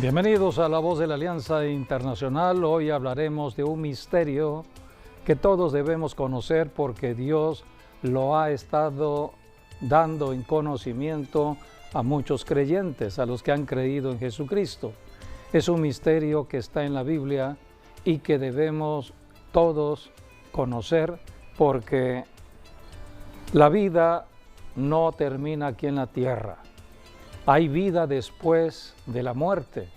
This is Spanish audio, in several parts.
Bienvenidos a La Voz de la Alianza Internacional. Hoy hablaremos de un misterio que todos debemos conocer porque Dios lo ha estado dando en conocimiento a muchos creyentes, a los que han creído en Jesucristo. Es un misterio que está en la Biblia y que debemos todos conocer porque la vida no termina aquí en la tierra. Hay vida después de la muerte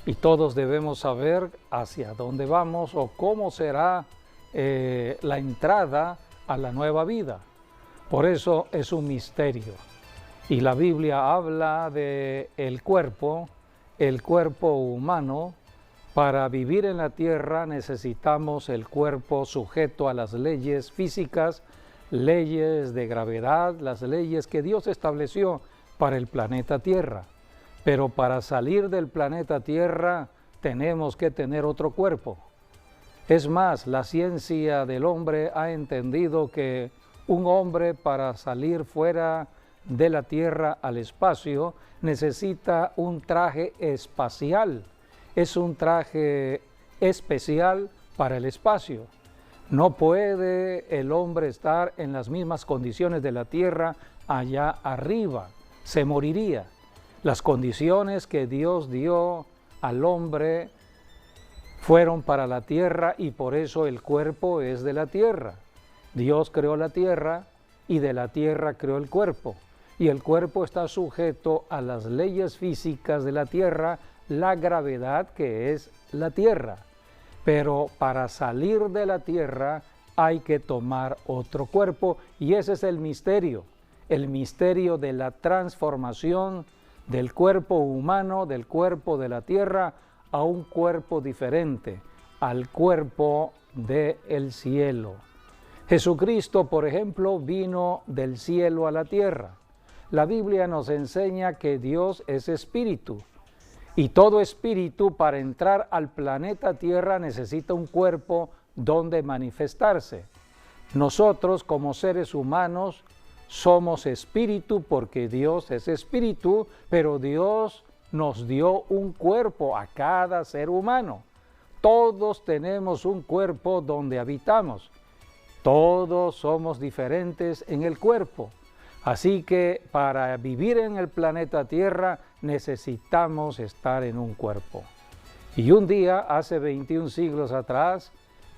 y todos debemos saber hacia dónde vamos o cómo será la entrada a la nueva vida. Por eso es un misterio. Y la Biblia habla de el cuerpo humano. Para vivir en la tierra necesitamos el cuerpo sujeto a las leyes físicas, leyes de gravedad, las leyes que Dios estableció para el planeta Tierra. Pero para salir del planeta Tierra tenemos que tener otro cuerpo. Es más, la ciencia del hombre ha entendido que un hombre para salir fuera de la Tierra al espacio necesita un traje espacial. Es un traje especial para el espacio. No puede el hombre estar en las mismas condiciones de la Tierra allá arriba. Se moriría. Las condiciones que Dios dio al hombre fueron para la tierra y por eso el cuerpo es de la tierra. Dios creó la tierra y de la tierra creó el cuerpo. Y el cuerpo está sujeto a las leyes físicas de la tierra, la gravedad que es la tierra. Pero para salir de la tierra hay que tomar otro cuerpo y ese es el misterio de la transformación del cuerpo humano, del cuerpo de la tierra, a un cuerpo diferente, al cuerpo del cielo. Jesucristo, por ejemplo, vino del cielo a la tierra. La Biblia nos enseña que Dios es espíritu, y todo espíritu para entrar al planeta Tierra necesita un cuerpo donde manifestarse. Nosotros, como seres humanos, somos espíritu porque Dios es espíritu, pero Dios nos dio un cuerpo a cada ser humano. Todos tenemos un cuerpo donde habitamos. Todos somos diferentes en el cuerpo. Así que para vivir en el planeta Tierra necesitamos estar en un cuerpo. Y un día, hace 21 siglos atrás,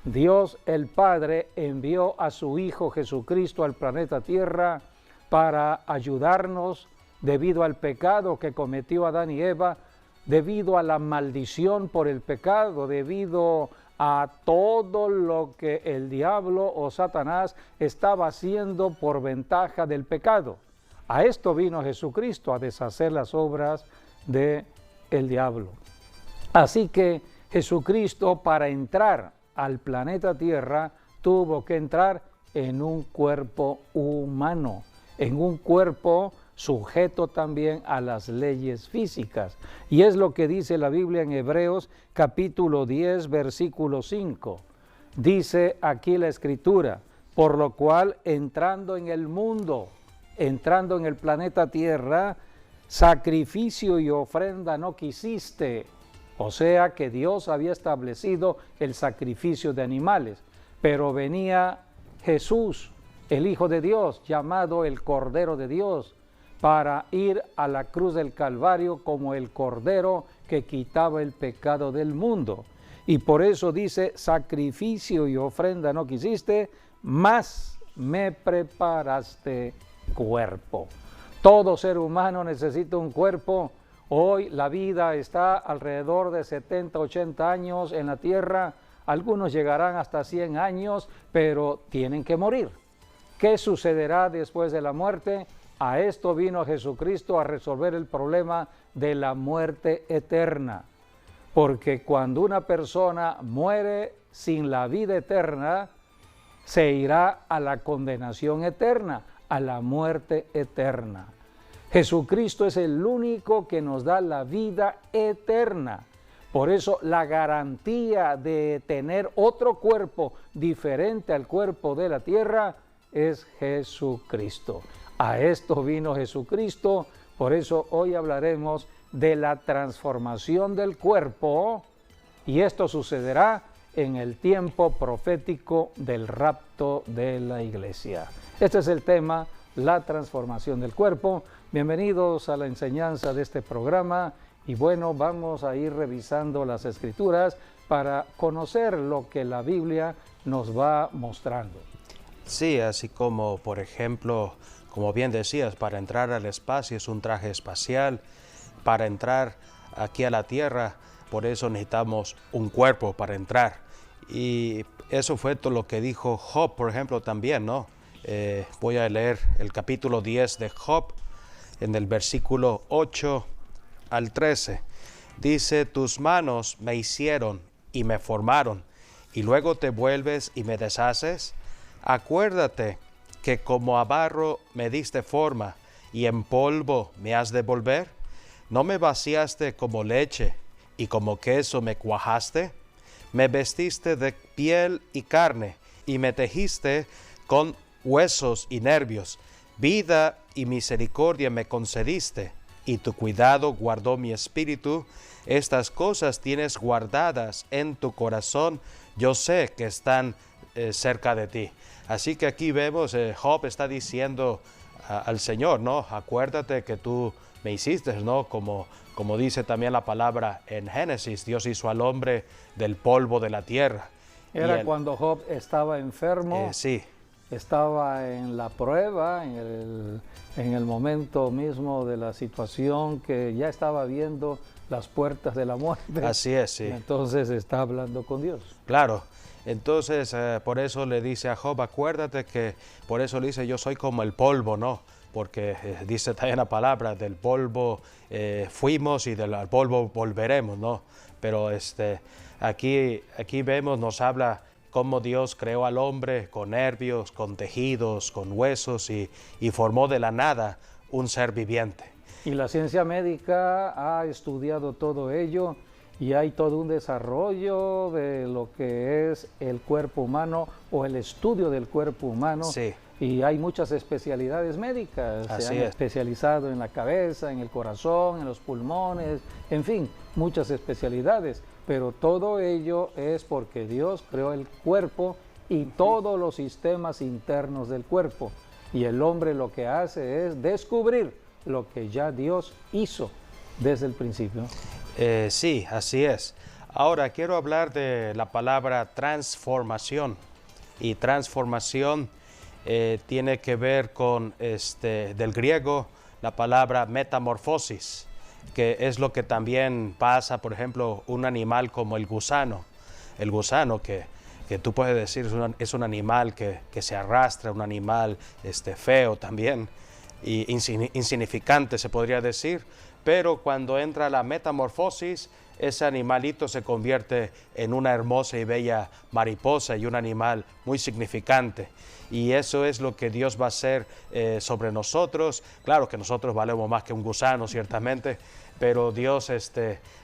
Dios el Padre envió a su Hijo Jesucristo al planeta Tierra para ayudarnos debido al pecado que cometió Adán y Eva, debido a la maldición por el pecado, debido a todo lo que el diablo o Satanás estaba haciendo por ventaja del pecado. A esto vino Jesucristo, a deshacer las obras del diablo. Así que Jesucristo, para entrar al planeta Tierra, tuvo que entrar en un cuerpo humano, en un cuerpo sujeto también a las leyes físicas. Y es lo que dice la Biblia en Hebreos capítulo 10, versículo 5. Dice aquí la Escritura, por lo cual entrando en el mundo, entrando en el planeta Tierra, sacrificio y ofrenda no quisiste. O sea que Dios había establecido el sacrificio de animales, pero venía Jesús, el Hijo de Dios, llamado el Cordero de Dios, para ir a la cruz del Calvario como el Cordero que quitaba el pecado del mundo. Y por eso dice, sacrificio y ofrenda no quisiste, mas me preparaste cuerpo. Todo ser humano necesita un cuerpo. Hoy la vida está alrededor de 70, 80 años en la tierra. Algunos llegarán hasta 100 años, pero tienen que morir. ¿Qué sucederá después de la muerte? A esto vino Jesucristo a resolver el problema de la muerte eterna. Porque cuando una persona muere sin la vida eterna, se irá a la condenación eterna, a la muerte eterna. Jesucristo es el único que nos da la vida eterna. Por eso la garantía de tener otro cuerpo diferente al cuerpo de la tierra es Jesucristo. A esto vino Jesucristo, por eso hoy hablaremos de la transformación del cuerpo, y esto sucederá en el tiempo profético del rapto de la iglesia. Este es el tema, la transformación del cuerpo. Bienvenidos a la enseñanza de este programa y bueno, vamos a ir revisando las escrituras para conocer lo que la Biblia nos va mostrando. Sí, así como por ejemplo, como bien decías, para entrar al espacio es un traje espacial, para entrar aquí a la tierra, por eso necesitamos un cuerpo para entrar. Y eso fue todo lo que dijo Job, por ejemplo, también, ¿no? Voy a leer el capítulo 10 de Job, en el versículo 8 al 13. Dice, tus manos me hicieron y me formaron, y luego te vuelves y me deshaces. Acuérdate que como a barro me diste forma, y en polvo me has de volver. ¿No me vaciaste como leche, y como queso me cuajaste? Me vestiste de piel y carne, y me tejiste con huesos y nervios. Vida y misericordia me concediste, y tu cuidado guardó mi espíritu. Estas cosas tienes guardadas en tu corazón, yo sé que están cerca de ti. Así que aquí vemos, Job está diciendo al Señor, ¿no? Acuérdate que tú me hiciste, ¿no? Como dice también la palabra en Génesis, Dios hizo al hombre del polvo de la tierra. Era cuando Job estaba enfermo. Sí. Estaba en la prueba, en el momento mismo de la situación que ya estaba viendo las puertas de la muerte. Así es, sí. Entonces está hablando con Dios. Claro. Entonces, por eso le dice a Job, acuérdate que, por eso le dice, yo soy como el polvo, ¿no? Porque dice también la palabra, del polvo fuimos y del polvo volveremos, ¿no? Pero aquí vemos, nos habla cómo Dios creó al hombre con nervios, con tejidos, con huesos y formó de la nada un ser viviente. Y la ciencia médica ha estudiado todo ello y hay todo un desarrollo de lo que es el cuerpo humano o el estudio del cuerpo humano. Sí. Y hay muchas especialidades médicas. Así Se han especializado en la cabeza, en el corazón, en los pulmones, en fin, muchas especialidades. Pero todo ello es porque Dios creó el cuerpo y todos los sistemas internos del cuerpo. Y el hombre lo que hace es descubrir lo que ya Dios hizo desde el principio. Sí, así es. Ahora quiero hablar de la palabra transformación. Y transformación tiene que ver con, del griego, la palabra metamorfosis, que es lo que también pasa, por ejemplo, un animal como el gusano. El gusano que tú puedes decir es un animal que se arrastra, un animal feo también, y insignificante se podría decir, pero cuando entra la metamorfosis, ese animalito se convierte en una hermosa y bella mariposa y un animal muy significante. Y eso es lo que Dios va a hacer sobre nosotros. Claro que nosotros valemos más que un gusano, ciertamente, pero Dios,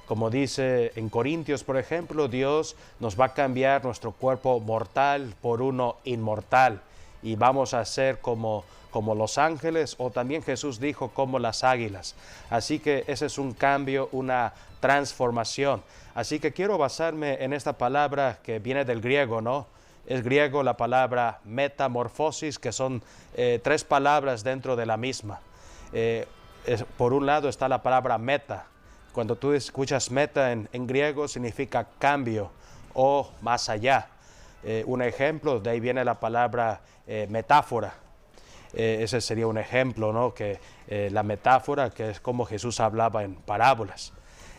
como dice en Corintios, por ejemplo, Dios nos va a cambiar nuestro cuerpo mortal por uno inmortal y vamos a ser como los ángeles, o también Jesús dijo como las águilas. Así que ese es un cambio, una transformación. Así que quiero basarme en esta palabra que viene del griego, ¿no? Es griego la palabra metamorfosis, que son tres palabras dentro de la misma. Por un lado está la palabra meta. Cuando tú escuchas meta en griego significa cambio o más allá. Un ejemplo, de ahí viene la palabra metáfora. Ese sería un ejemplo, ¿no? Que la metáfora, que es como Jesús hablaba en parábolas,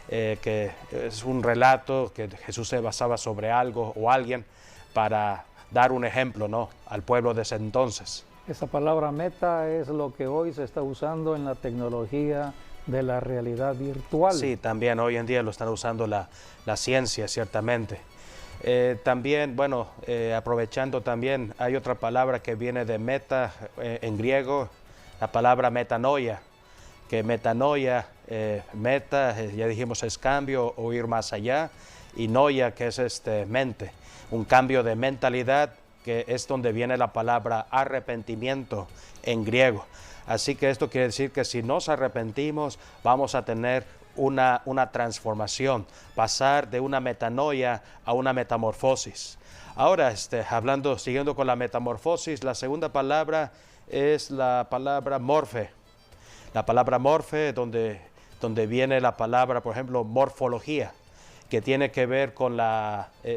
que es un relato que Jesús se basaba sobre algo o alguien para dar un ejemplo, ¿no? Al pueblo de ese entonces. Esa palabra meta es lo que hoy se está usando en la tecnología de la realidad virtual. Sí, también hoy en día lo están usando la ciencia, ciertamente. También, bueno, aprovechando también, hay otra palabra que viene de meta en griego, la palabra metanoia, que metanoia, meta, ya dijimos es cambio o ir más allá, y noia, que es mente, un cambio de mentalidad, que es donde viene la palabra arrepentimiento en griego. Así que esto quiere decir que si nos arrepentimos, vamos a tener una transformación, pasar de una metanoia a una metamorfosis. Ahora, siguiendo con la metamorfosis, la segunda palabra es la palabra morfe. La palabra morfe, donde viene la palabra, por ejemplo, morfología, que tiene que ver con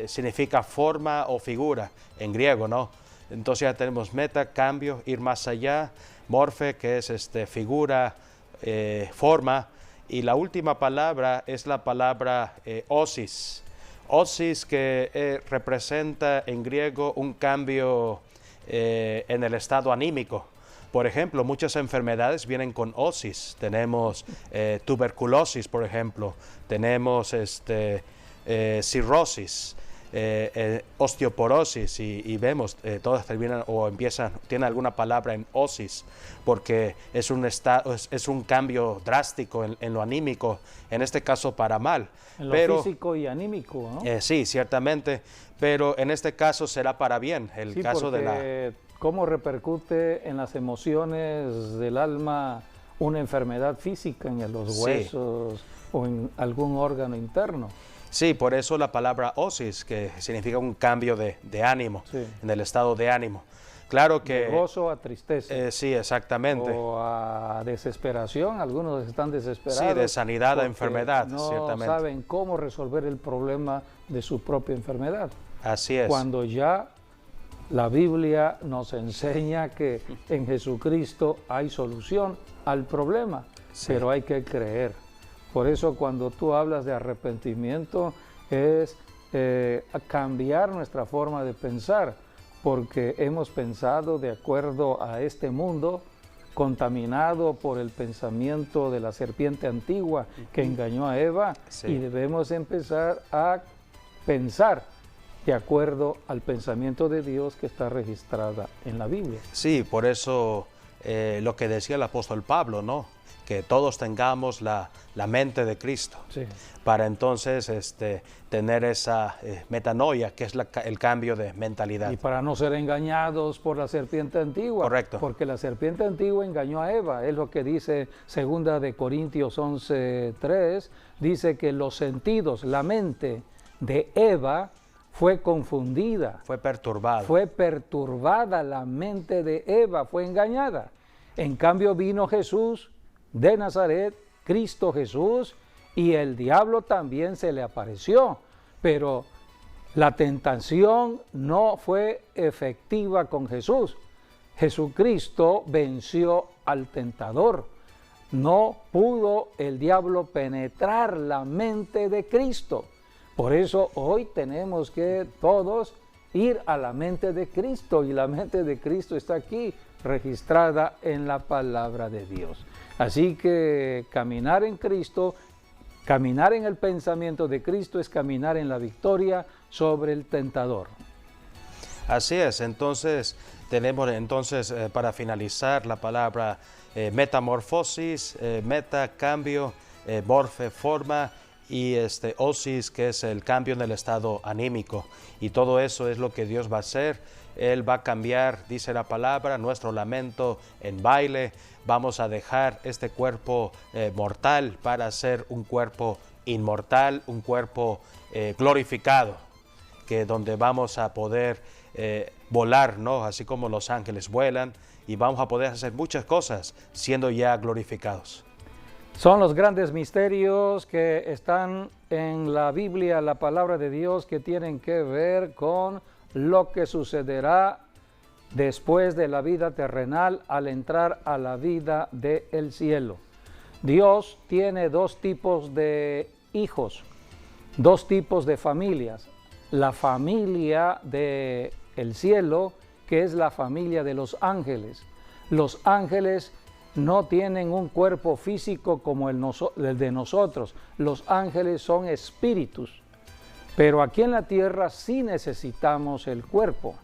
significa forma o figura en griego, ¿no? Entonces ya tenemos meta, cambio, ir más allá, morfe, que es figura, forma, y la última palabra es la palabra osis. Osis que representa en griego un cambio en el estado anímico. Por ejemplo, muchas enfermedades vienen con osis. Tenemos tuberculosis, por ejemplo. Tenemos cirrosis, osteoporosis y vemos todas terminan o empiezan, tienen alguna palabra en osis, porque es un cambio drástico en lo anímico, en este caso para mal. En lo físico y anímico, ¿no? Sí, ciertamente, pero en este caso será para bien. El caso de la... ¿Cómo repercute en las emociones del alma una enfermedad física en los huesos o en algún órgano interno? Sí, por eso la palabra osis, que significa un cambio de ánimo, en el estado de ánimo. Claro que... De gozo a tristeza. Sí, exactamente. O a desesperación, algunos están desesperados. Sí, de sanidad a enfermedad, ciertamente. No saben cómo resolver el problema de su propia enfermedad. Así es. Cuando ya la Biblia nos enseña que en Jesucristo hay solución al problema, pero hay que creer. Por eso cuando tú hablas de arrepentimiento es cambiar nuestra forma de pensar, porque hemos pensado de acuerdo a este mundo contaminado por el pensamiento de la serpiente antigua que engañó a Eva, y debemos empezar a pensar de acuerdo al pensamiento de Dios que está registrada en la Biblia. Sí, por eso lo que decía el apóstol Pablo, ¿no? Que todos tengamos la mente de Cristo, para entonces tener esa metanoia, que es el cambio de mentalidad. Y para no ser engañados por la serpiente antigua. Correcto. Porque la serpiente antigua engañó a Eva, es lo que dice 2 Corintios 11:3, dice que los sentidos, la mente de Eva fue confundida. Fue perturbada. Fue perturbada la mente de Eva, fue engañada. En cambio vino Jesús de Nazaret, Cristo Jesús, y el diablo también se le apareció, pero la tentación no fue efectiva con Jesús. Jesucristo venció al tentador. No pudo el diablo penetrar la mente de Cristo. Por eso hoy tenemos que todos ir a la mente de Cristo, y la mente de Cristo está aquí, registrada en la palabra de Dios. Así que caminar en Cristo, caminar en el pensamiento de Cristo, es caminar en la victoria sobre el tentador. Así es. Entonces tenemos para finalizar la palabra metamorfosis, meta, cambio, morfe, forma, y osis, que es el cambio en el estado anímico. Y todo eso es lo que Dios va a hacer. Él va a cambiar, dice la palabra, nuestro lamento en baile. Vamos a dejar este cuerpo mortal para ser un cuerpo inmortal, un cuerpo glorificado, que donde vamos a poder volar, ¿no? Así como los ángeles vuelan, y vamos a poder hacer muchas cosas siendo ya glorificados. Son los grandes misterios que están en la Biblia, la palabra de Dios, que tienen que ver con lo que sucederá después de la vida terrenal al entrar a la vida del cielo. Dios tiene dos tipos de hijos, dos tipos de familias. La familia del cielo, que es la familia de los ángeles. Los ángeles no tienen un cuerpo físico como el de nosotros. Los ángeles son espíritus. Pero aquí en la tierra sí necesitamos el cuerpo.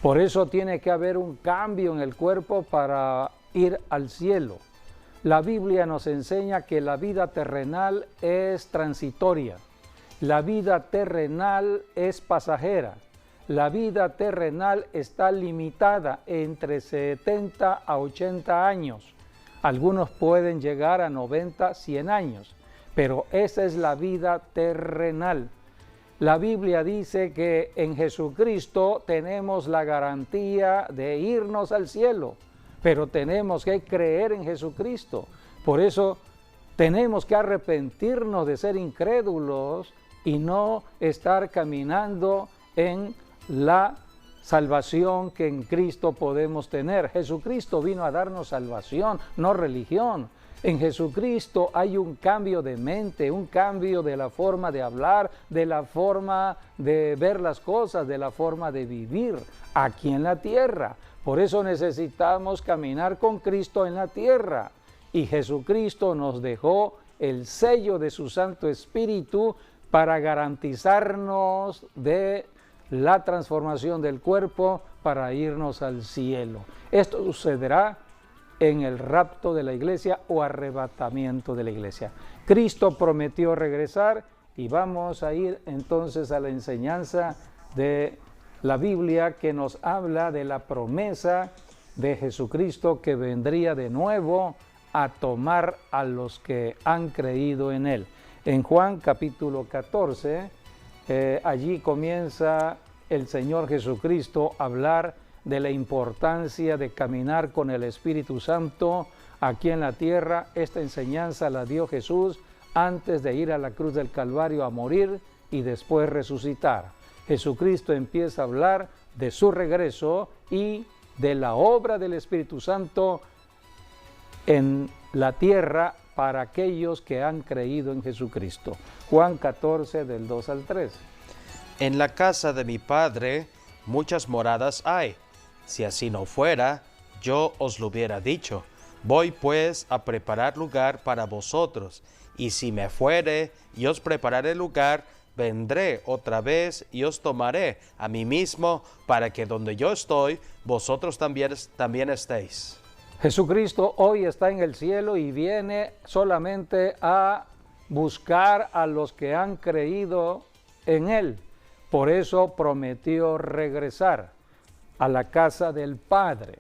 Por eso tiene que haber un cambio en el cuerpo para ir al cielo. La Biblia nos enseña que la vida terrenal es transitoria. La vida terrenal es pasajera. La vida terrenal está limitada entre 70 a 80 años. Algunos pueden llegar a 90, 100 años. pero esa es la vida terrenal. La Biblia dice que en Jesucristo tenemos la garantía de irnos al cielo, pero tenemos que creer en Jesucristo. Por eso tenemos que arrepentirnos de ser incrédulos y no estar caminando en la salvación que en Cristo podemos tener. Jesucristo vino a darnos salvación, no religión. En Jesucristo hay un cambio de mente, un cambio de la forma de hablar, de la forma de ver las cosas, de la forma de vivir aquí en la tierra. Por eso necesitamos caminar con Cristo en la tierra. Y Jesucristo nos dejó el sello de su Santo Espíritu para garantizarnos de la transformación del cuerpo para irnos al cielo. Esto sucederá en el rapto de la iglesia o arrebatamiento de la iglesia. Cristo prometió regresar y vamos a ir entonces a la enseñanza de la Biblia que nos habla de la promesa de Jesucristo que vendría de nuevo a tomar a los que han creído en Él. En Juan capítulo 14, allí comienza el Señor Jesucristo a hablar de la importancia de caminar con el Espíritu Santo aquí en la tierra. Esta enseñanza la dio Jesús antes de ir a la cruz del Calvario a morir y después resucitar. Jesucristo empieza a hablar de su regreso y de la obra del Espíritu Santo en la tierra para aquellos que han creído en Jesucristo. Juan 14, del 2 al 3. En la casa de mi Padre muchas moradas hay. Si así no fuera, yo os lo hubiera dicho. Voy pues a preparar lugar para vosotros, y si me fuere y os prepararé lugar, vendré otra vez y os tomaré a mí mismo, para que donde yo estoy, vosotros también estéis. Jesucristo hoy está en el cielo y viene solamente a buscar a los que han creído en Él. Por eso prometió regresar a la casa del Padre.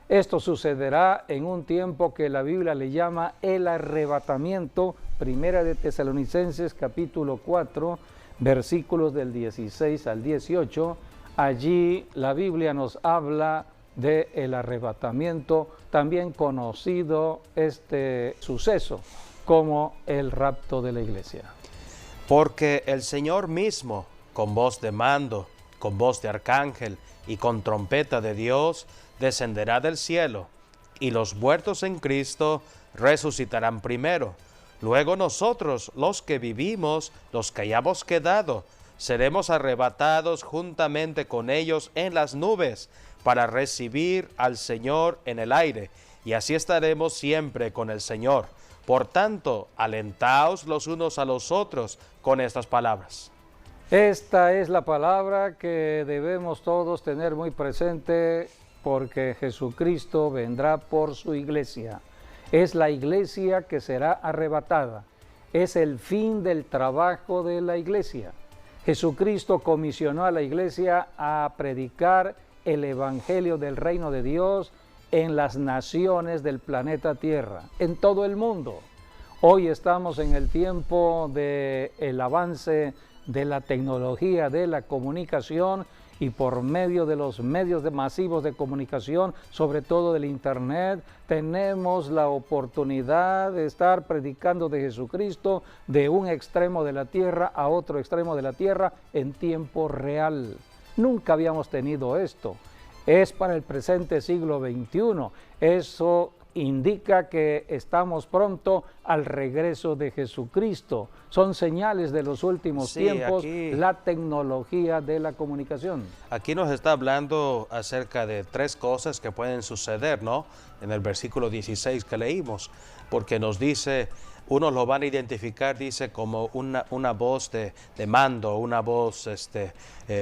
Esto sucederá en un tiempo que la Biblia le llama el arrebatamiento. Primera de Tesalonicenses capítulo 4, versículos del 16 al 18. Allí la Biblia nos habla del arrebatamiento, también conocido este suceso como el rapto de la iglesia. Porque el Señor mismo, con voz de mando, con voz de arcángel y con trompeta de Dios, descenderá del cielo, y los muertos en Cristo resucitarán primero. Luego nosotros, los que vivimos, los que hayamos quedado, seremos arrebatados juntamente con ellos en las nubes, para recibir al Señor en el aire, y así estaremos siempre con el Señor. Por tanto, alentaos los unos a los otros con estas palabras. Esta es la palabra que debemos todos tener muy presente, porque Jesucristo vendrá por su iglesia. Es la iglesia que será arrebatada. Es el fin del trabajo de la iglesia. Jesucristo comisionó a la iglesia a predicar el evangelio del reino de Dios en las naciones del planeta Tierra, en todo el mundo. Hoy estamos en el tiempo del avance de la tecnología, de la comunicación, y por medio de los medios masivos de comunicación, sobre todo del Internet, tenemos la oportunidad de estar predicando de Jesucristo de un extremo de la tierra a otro extremo de la tierra en tiempo real. Nunca habíamos tenido esto. Es para el presente siglo XXI. Eso indica que estamos pronto al regreso de Jesucristo. Son señales de los últimos tiempos, la tecnología de la comunicación. Aquí nos está hablando acerca de tres cosas que pueden suceder, ¿no? En el versículo 16 que leímos, porque nos dice, unos lo van a identificar, dice, como una voz de mando, una voz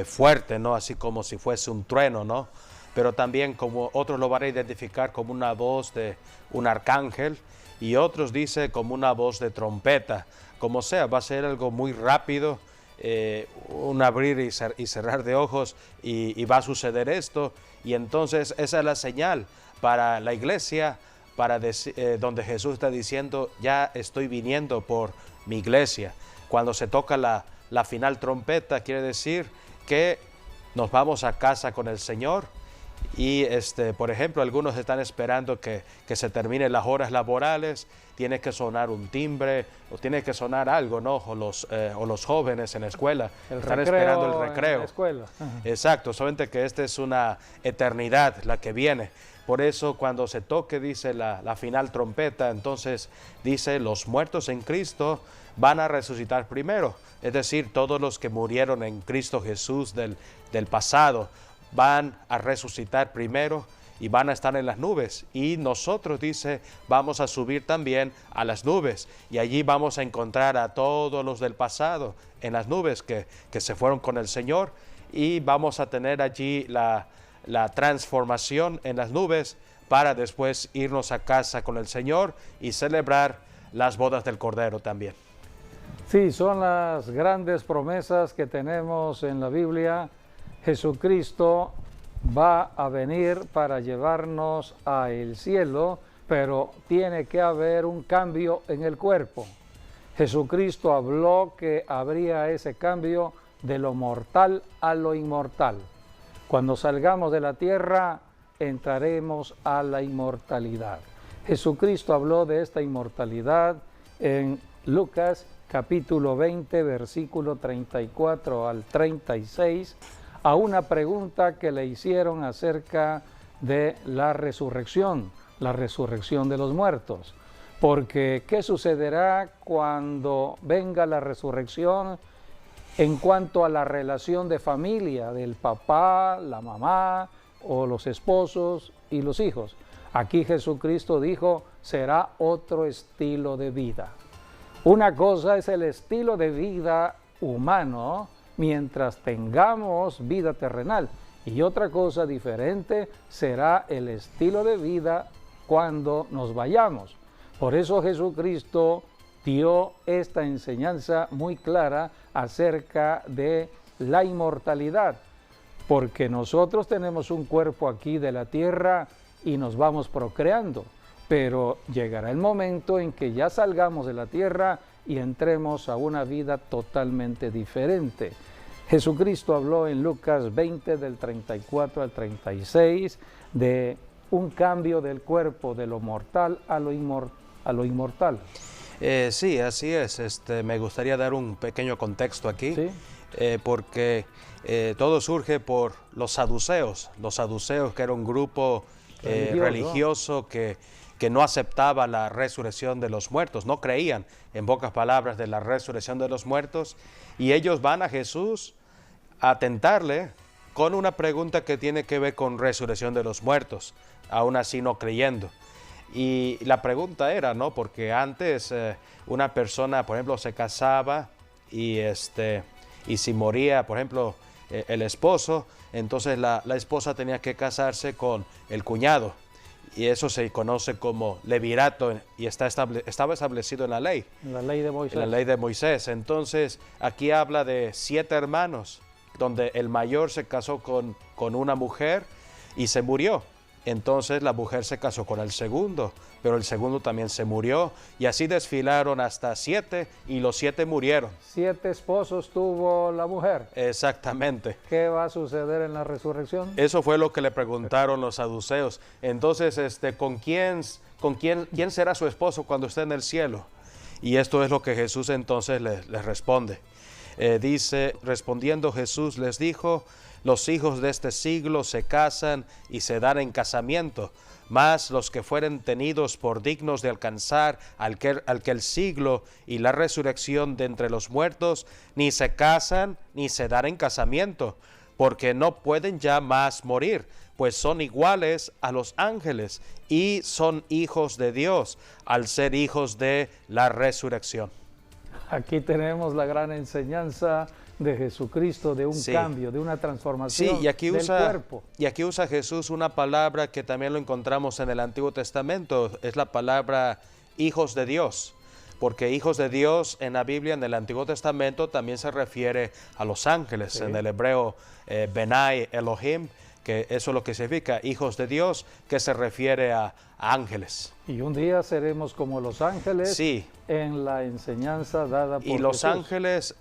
fuerte, ¿no? Así como si fuese un trueno, ¿no? Pero también como otros lo van a identificar como una voz de un arcángel, y otros dice como una voz de trompeta. Como sea, va a ser algo muy rápido, un abrir y cerrar de ojos, y va a suceder esto. Y entonces esa es la señal para la iglesia, donde Jesús está diciendo, ya estoy viniendo por mi iglesia. Cuando se toca la final trompeta, quiere decir que nos vamos a casa con el Señor. Y por ejemplo, algunos están esperando que se terminen las horas laborales, tiene que sonar un timbre o tiene que sonar algo, ¿no? O los jóvenes en la escuela están esperando el recreo. En la escuela. Exacto, solamente que esta es una eternidad la que viene. Por eso cuando se toque, dice la final trompeta, entonces dice, los muertos en Cristo van a resucitar primero. Es decir, todos los que murieron en Cristo Jesús del pasado van a resucitar primero y van a estar en las nubes. Y nosotros, dice, vamos a subir también a las nubes. Y allí vamos a encontrar a todos los del pasado en las nubes que se fueron con el Señor. Y vamos a tener allí la transformación en las nubes para después irnos a casa con el Señor y celebrar las bodas del Cordero también. Sí, son las grandes promesas que tenemos en la Biblia. Jesucristo va a venir para llevarnos al cielo, pero tiene que haber un cambio en el cuerpo. Jesucristo habló que habría ese cambio de lo mortal a lo inmortal. Cuando salgamos de la tierra, entraremos a la inmortalidad. Jesucristo habló de esta inmortalidad en Lucas capítulo 20, versículo 34 al 36, a una pregunta que le hicieron acerca de la resurrección de los muertos. Porque, ¿qué sucederá cuando venga la resurrección en cuanto a la relación de familia del papá, la mamá o los esposos y los hijos? Aquí Jesucristo dijo, será otro estilo de vida. Una cosa es el estilo de vida humano mientras tengamos vida terrenal, y otra cosa diferente será el estilo de vida cuando nos vayamos. Por eso Jesucristo dio esta enseñanza muy clara acerca de la inmortalidad, porque nosotros tenemos un cuerpo aquí de la tierra y nos vamos procreando, pero llegará el momento en que ya salgamos de la tierra y entremos a una vida totalmente diferente. Jesucristo habló en Lucas 20 del 34 al 36 de un cambio del cuerpo de lo mortal a lo inmortal. Sí, así es. Me gustaría dar un pequeño contexto aquí, ¿Sí? Porque todo surge por los saduceos. Los saduceos, que era un grupo religioso que no aceptaba la resurrección de los muertos, no creían, en pocas palabras, de la resurrección de los muertos, y ellos van a Jesús a tentarle con una pregunta que tiene que ver con resurrección de los muertos, aún así no creyendo. Y la pregunta era, ¿no? Porque antes una persona, por ejemplo, se casaba y si moría, por ejemplo, el esposo, entonces la esposa tenía que casarse con el cuñado. Y eso se conoce como levirato y estaba establecido en la ley. En la ley de Moisés. En la ley de Moisés. Entonces, aquí habla de 7 hermanos, donde el mayor se casó con una mujer y se murió. Entonces la mujer se casó con el segundo, pero el segundo también se murió. Y así desfilaron hasta 7 y los 7 murieron. 7 esposos tuvo la mujer. Exactamente. ¿Qué va a suceder en la resurrección? Eso fue lo que le preguntaron los saduceos. Entonces, ¿quién será su esposo cuando esté en el cielo? Y esto es lo que Jesús entonces les responde. Dice, respondiendo Jesús les dijo, los hijos de este siglo se casan y se dan en casamiento, mas los que fueren tenidos por dignos de alcanzar al que el siglo y la resurrección de entre los muertos, ni se casan ni se dan en casamiento, porque no pueden ya más morir, pues son iguales a los ángeles y son hijos de Dios, al ser hijos de la resurrección. Aquí tenemos la gran enseñanza de Jesucristo, de un cambio, de una transformación del cuerpo. Y aquí usa Jesús una palabra que también lo encontramos en el Antiguo Testamento, es la palabra hijos de Dios, porque hijos de Dios en la Biblia, en el Antiguo Testamento, también se refiere a los ángeles, en el hebreo Benai Elohim, que eso es lo que significa hijos de Dios, que se refiere a ángeles. Y un día seremos como los ángeles, Sí. En la enseñanza dada por Y los Jesús. ángeles,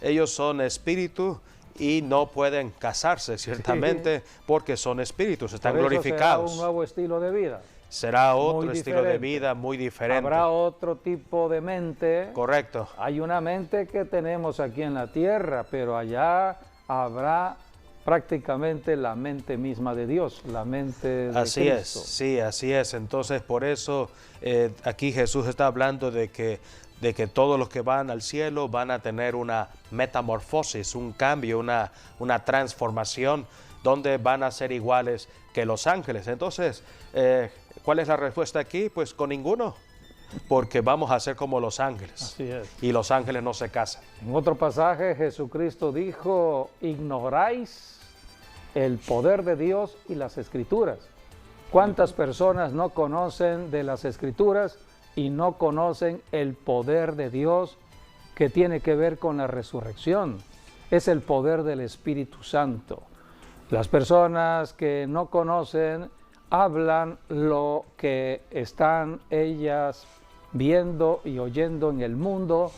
ellos son espíritu y no pueden casarse, ciertamente, porque son espíritus, están Por eso glorificados. será un nuevo estilo de vida. Será otro muy estilo de diferente. vida muy diferente. Habrá otro tipo de mente. Correcto. Hay una mente que tenemos aquí en la tierra, pero allá habrá prácticamente la mente misma de Dios, la mente de Así Cristo. es, sí, así es. Entonces, por eso aquí Jesús está hablando de que todos los que van al cielo van a tener una metamorfosis, un cambio, una transformación, donde van a ser iguales que los ángeles. Entonces, ¿cuál es la respuesta aquí? Pues con ninguno, porque vamos a ser como los ángeles. Así es. Y los ángeles no se casan. En otro pasaje Jesucristo dijo, ignoráis el poder de Dios y las Escrituras. ¿Cuántas personas no conocen de las Escrituras y no conocen el poder de Dios que tiene que ver con la resurrección? Es el poder del Espíritu Santo. Las personas que no conocen hablan lo que están ellas viendo y oyendo en el mundo,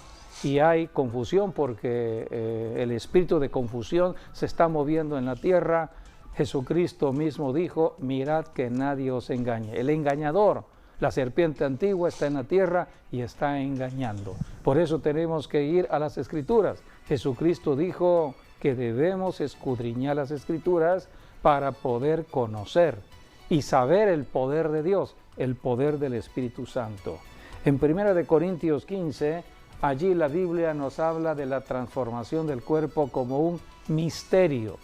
y hay confusión porque el espíritu de confusión se está moviendo en la tierra. Jesucristo mismo dijo, mirad que nadie os engañe. El engañador, la serpiente antigua, está en la tierra y está engañando. Por eso tenemos que ir a las Escrituras. Jesucristo dijo que debemos escudriñar las Escrituras para poder conocer y saber el poder de Dios, el poder del Espíritu Santo. En 1 Corintios 15, allí la Biblia nos habla de la transformación del cuerpo como un misterio.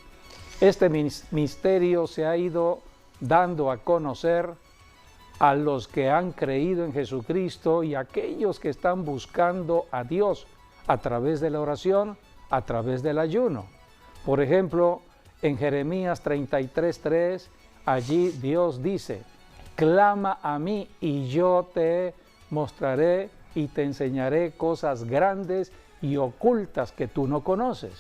Este misterio se ha ido dando a conocer a los que han creído en Jesucristo y a aquellos que están buscando a Dios a través de la oración, a través del ayuno. Por ejemplo, en Jeremías 33:3, allí Dios dice, clama a mí y yo te mostraré y te enseñaré cosas grandes y ocultas que tú no conoces.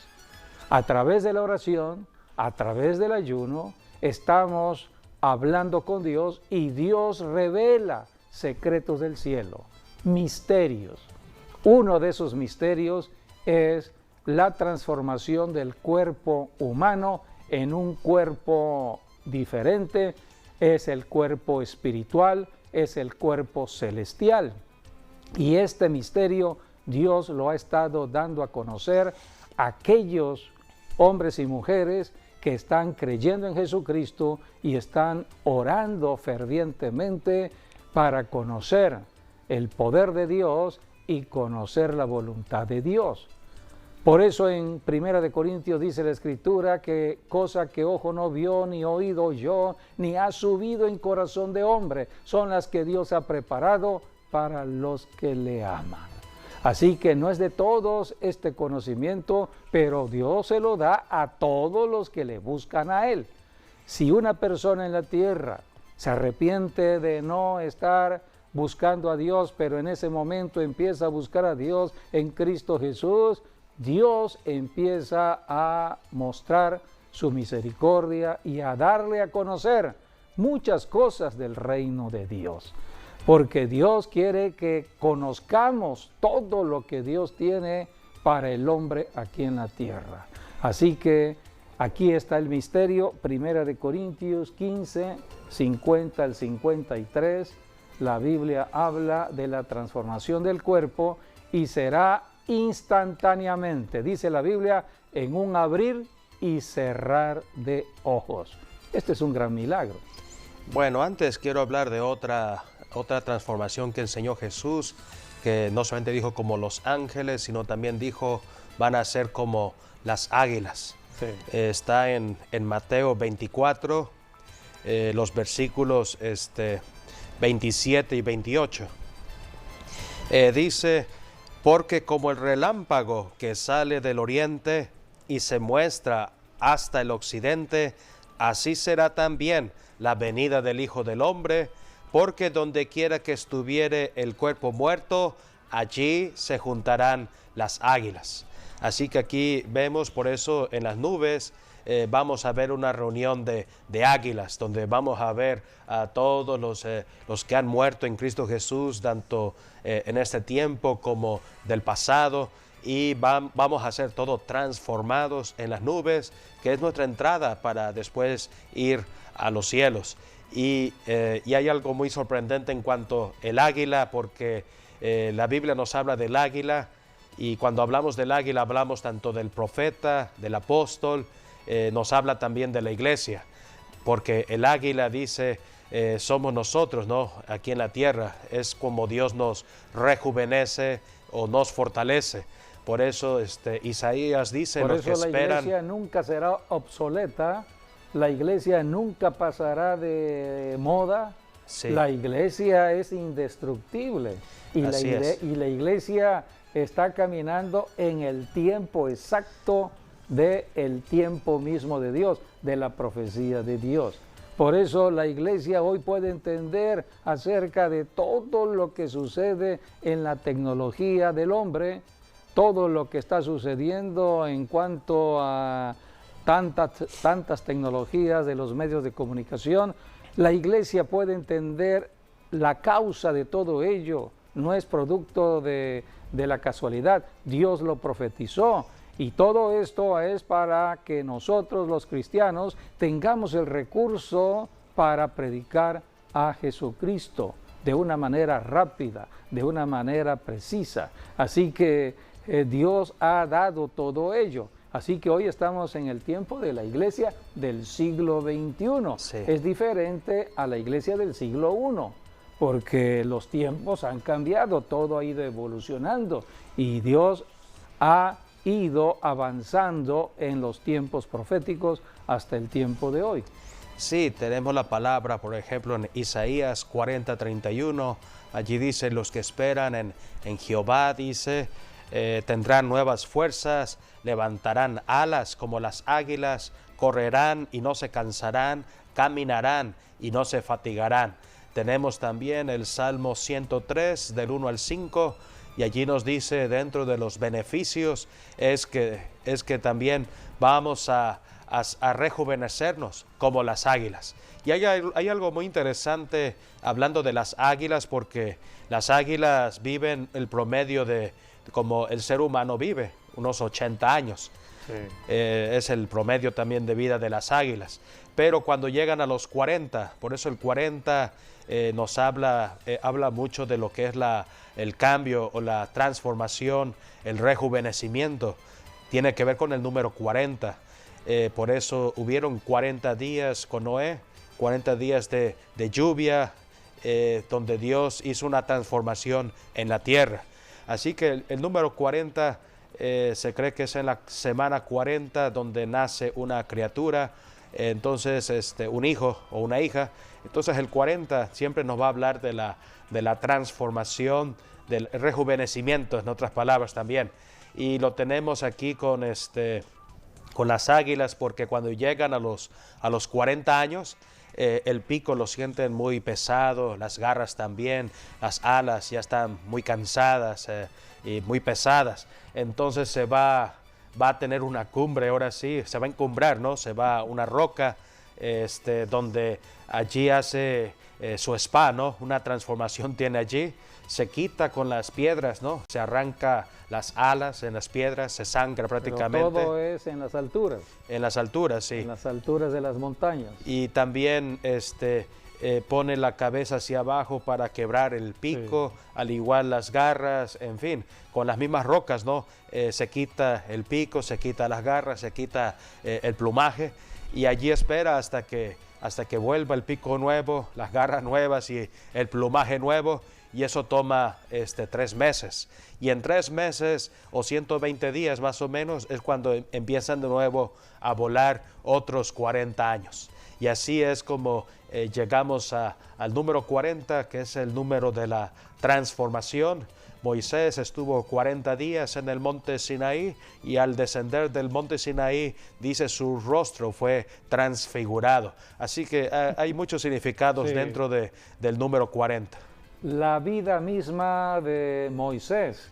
A través de la oración, a través del ayuno, estamos hablando con Dios y Dios revela secretos del cielo, misterios. Uno de esos misterios es la transformación del cuerpo humano en un cuerpo diferente, es el cuerpo espiritual, es el cuerpo celestial. Y este misterio Dios lo ha estado dando a conocer a aquellos hombres y mujeres que están creyendo en Jesucristo y están orando fervientemente para conocer el poder de Dios y conocer la voluntad de Dios. Por eso en 1 Corintios dice la Escritura que cosa que ojo no vio, ni oído oyó, ni ha subido en corazón de hombre, son las que Dios ha preparado para los que le aman. Así que no es de todos este conocimiento, pero Dios se lo da a todos los que le buscan a Él. Si una persona en la tierra se arrepiente de no estar buscando a Dios, pero en ese momento empieza a buscar a Dios en Cristo Jesús, Dios empieza a mostrar su misericordia y a darle a conocer muchas cosas del reino de Dios. Porque Dios quiere que conozcamos todo lo que Dios tiene para el hombre aquí en la tierra. Así que aquí está el misterio, 1 Corintios 15, 50 al 53. La Biblia habla de la transformación del cuerpo y será instantáneamente, dice la Biblia, en un abrir y cerrar de ojos. Este es un gran milagro. Bueno, antes quiero hablar de otra transformación que enseñó Jesús, que no solamente dijo como los ángeles, sino también dijo van a ser como las águilas. Sí. Está en Mateo 24, los versículos 27 y 28. Dice, porque como el relámpago que sale del oriente y se muestra hasta el occidente, así será también la venida del Hijo del Hombre, porque donde quiera que estuviere el cuerpo muerto, allí se juntarán las águilas. Así que aquí vemos por eso en las nubes vamos a ver una reunión de águilas, donde vamos a ver a todos los que han muerto en Cristo Jesús, tanto en este tiempo como del pasado, y vamos a ser todos transformados en las nubes, que es nuestra entrada para después ir a los cielos. Y hay algo muy sorprendente en cuanto al águila, porque la Biblia nos habla del águila, y cuando hablamos del águila hablamos tanto del profeta, del apóstol, nos habla también de la iglesia, porque el águila dice, somos nosotros, ¿no? Aquí en la tierra, es como Dios nos rejuvenece o nos fortalece. Por eso Isaías dice, Por los eso que la esperan... iglesia nunca será obsoleta, la iglesia nunca pasará de moda, Sí. la iglesia es indestructible y Así es. y la iglesia está caminando en el tiempo exacto del tiempo mismo de Dios, de la profecía de Dios. Por eso la iglesia hoy puede entender acerca de todo lo que sucede en la tecnología del hombre, todo lo que está sucediendo en cuanto a tantas tecnologías de los medios de comunicación. La iglesia puede entender la causa de todo ello, no es producto de la casualidad, Dios lo profetizó. Y todo esto es para que nosotros los cristianos tengamos el recurso para predicar a Jesucristo de una manera rápida, de una manera precisa. Así que Dios ha dado todo ello. Así que hoy estamos en el tiempo de la iglesia del siglo XXI. Sí. Es diferente a la iglesia del siglo I, porque los tiempos han cambiado, todo ha ido evolucionando y Dios ha ido avanzando en los tiempos proféticos hasta el tiempo de hoy. Sí, tenemos la palabra, por ejemplo, en Isaías 40:31, allí dice, los que esperan en Jehová, dice, tendrán nuevas fuerzas, levantarán alas como las águilas, correrán y no se cansarán, caminarán y no se fatigarán. Tenemos también el Salmo 103, del 1 al 5, y allí nos dice, dentro de los beneficios, es que también vamos a rejuvenecernos como las águilas. Y hay algo muy interesante hablando de las águilas, porque las águilas viven el promedio de como el ser humano vive, unos 80 años. Sí. Es el promedio también de vida de las águilas. Pero cuando llegan a los 40, por eso el 40 nos habla mucho de lo que es el cambio o la transformación, el rejuvenecimiento. Tiene que ver con el número 40. Por eso hubieron 40 días con Noé, 40 días de lluvia, donde Dios hizo una transformación en la tierra. Así que el número 40 se cree que es en la semana 40 donde nace una criatura, entonces un hijo o una hija. Entonces el 40 siempre nos va a hablar de la transformación, del rejuvenecimiento, en otras palabras también. Y lo tenemos aquí con las águilas, porque cuando llegan a los 40 años, el pico lo sienten muy pesado, las garras también, las alas ya están muy cansadas y muy pesadas. Entonces se va a tener una cumbre, ahora sí, se va a encumbrar, ¿no? Se va a una roca donde allí hace su spa, ¿no? Una transformación tiene allí. Se quita con las piedras, ¿no? Se arranca las alas en las piedras, se sangra prácticamente. Pero todo es en las alturas. En las alturas, sí. En las alturas de las montañas. Y también pone la cabeza hacia abajo para quebrar el pico, sí. Al igual las garras, en fin, con las mismas rocas, ¿no? Se quita el pico, se quita las garras, se quita el plumaje, y allí espera hasta que vuelva el pico nuevo, las garras nuevas y el plumaje nuevo. Y eso toma 3 meses. Y en 3 meses o 120 días más o menos es cuando empiezan de nuevo a volar otros 40 años. Y así es como llegamos al número 40, que es el número de la transformación. Moisés estuvo 40 días en el monte Sinaí, y al descender del monte Sinaí, dice, su rostro fue transfigurado. Así que hay muchos significados, sí, dentro del número 40. La vida misma de Moisés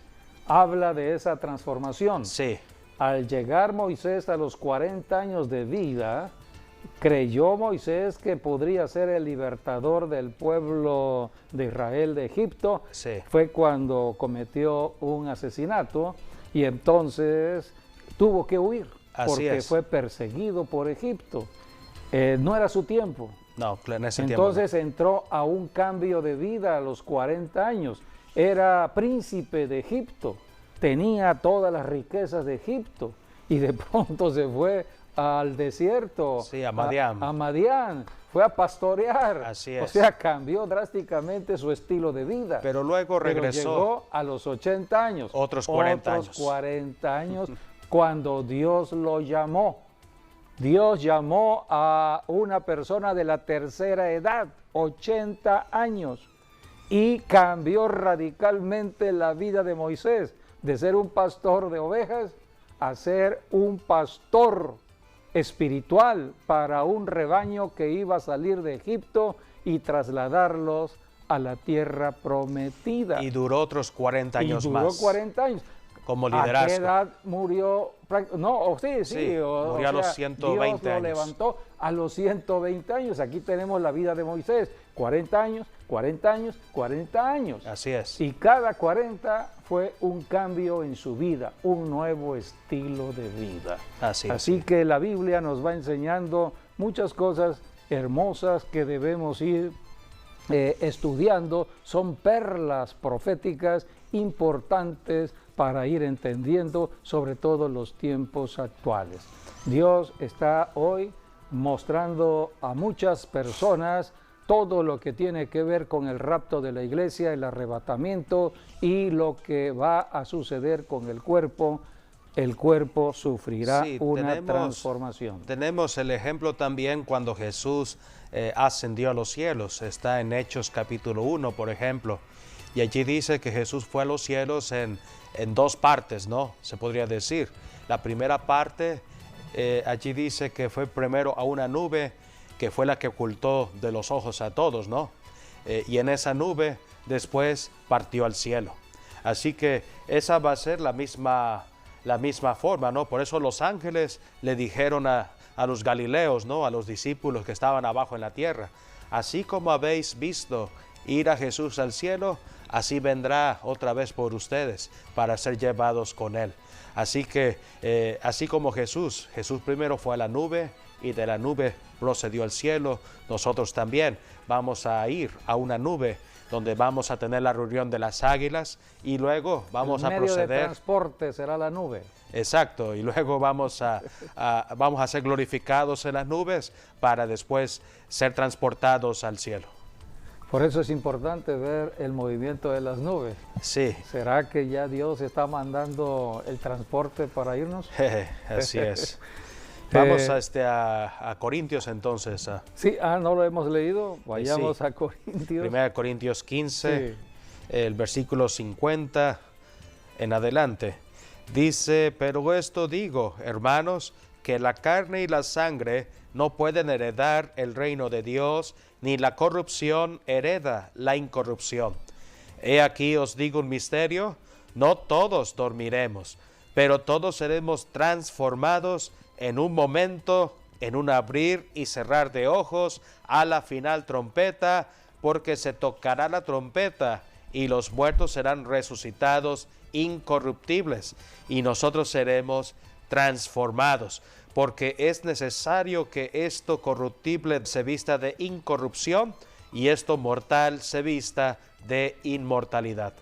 habla de esa transformación. Sí. al llegar Moisés a los 40 años de vida, creyó Moisés que podría ser el libertador del pueblo de Israel de Egipto. Sí. Fue cuando cometió un asesinato y entonces tuvo que huir porque fue perseguido por Egipto. No era su tiempo. No, en ese Entonces tiempo no. entró a un cambio de vida a los 40 años. Era príncipe de Egipto, tenía todas las riquezas de Egipto y de pronto se fue al desierto, Sí, a Madián. a Madián, fue a pastorear. Así es. O sea, cambió drásticamente su estilo de vida. Pero luego regresó. Pero llegó a los 80 años. Otros 40 años. 40 años cuando Dios lo llamó. Dios llamó a una persona de la tercera edad, 80 años, y cambió radicalmente la vida de Moisés, de ser un pastor de ovejas a ser un pastor espiritual para un rebaño que iba a salir de Egipto y trasladarlos a la tierra prometida. Y duró otros 40 años y duró más. 40 años. Como liderazgo. ¿A qué edad murió? No, sí. Murió a los 120 Dios lo años. levantó a los 120 años. Aquí tenemos la vida de Moisés. 40 años, 40 años, 40 años. Así es. Y cada 40 fue un cambio en su vida, un nuevo estilo de vida. Así que la Biblia nos va enseñando muchas cosas hermosas que debemos ir estudiando. Son perlas proféticas importantes para ir entendiendo sobre todo los tiempos actuales. Dios está hoy mostrando a muchas personas todo lo que tiene que ver con el rapto de la iglesia, el arrebatamiento y lo que va a suceder con el cuerpo. El cuerpo sufrirá una transformación. Tenemos el ejemplo también cuando Jesús ascendió a los cielos. Está en Hechos capítulo 1, por ejemplo. Y allí dice que Jesús fue a los cielos en dos partes, ¿no? Se podría decir. La primera parte, allí dice que fue primero a una nube, que fue la que ocultó de los ojos a todos, ¿no? Y en esa nube después partió al cielo. Así que esa va a ser la misma forma, ¿no? Por eso los ángeles le dijeron a los galileos, ¿no? A los discípulos que estaban abajo en la tierra: así como habéis visto ir a Jesús al cielo, así vendrá otra vez por ustedes para ser llevados con él. Así que, así como Jesús primero fue a la nube y de la nube procedió al cielo, nosotros también vamos a ir a una nube donde vamos a tener la reunión de las águilas y luego vamos a proceder. El medio de transporte será la nube. Exacto, y luego vamos a ser glorificados en las nubes para después ser transportados al cielo. Por eso es importante ver el movimiento de las nubes. Sí. ¿Será que ya Dios está mandando el transporte para irnos? Así es. Vamos a Corintios entonces. Sí, no lo hemos leído. Vayamos a Corintios. 1 Corintios 15, el versículo 50 en adelante. Dice: pero esto digo, hermanos, que la carne y la sangre no pueden heredar el reino de Dios, ni la corrupción hereda la incorrupción. He aquí os digo un misterio: no todos dormiremos, pero todos seremos transformados en un momento, en un abrir y cerrar de ojos, a la final trompeta, porque se tocará la trompeta y los muertos serán resucitados incorruptibles y nosotros seremos transformados, porque es necesario que esto corruptible se vista de incorrupción y esto mortal se vista de inmortalidad.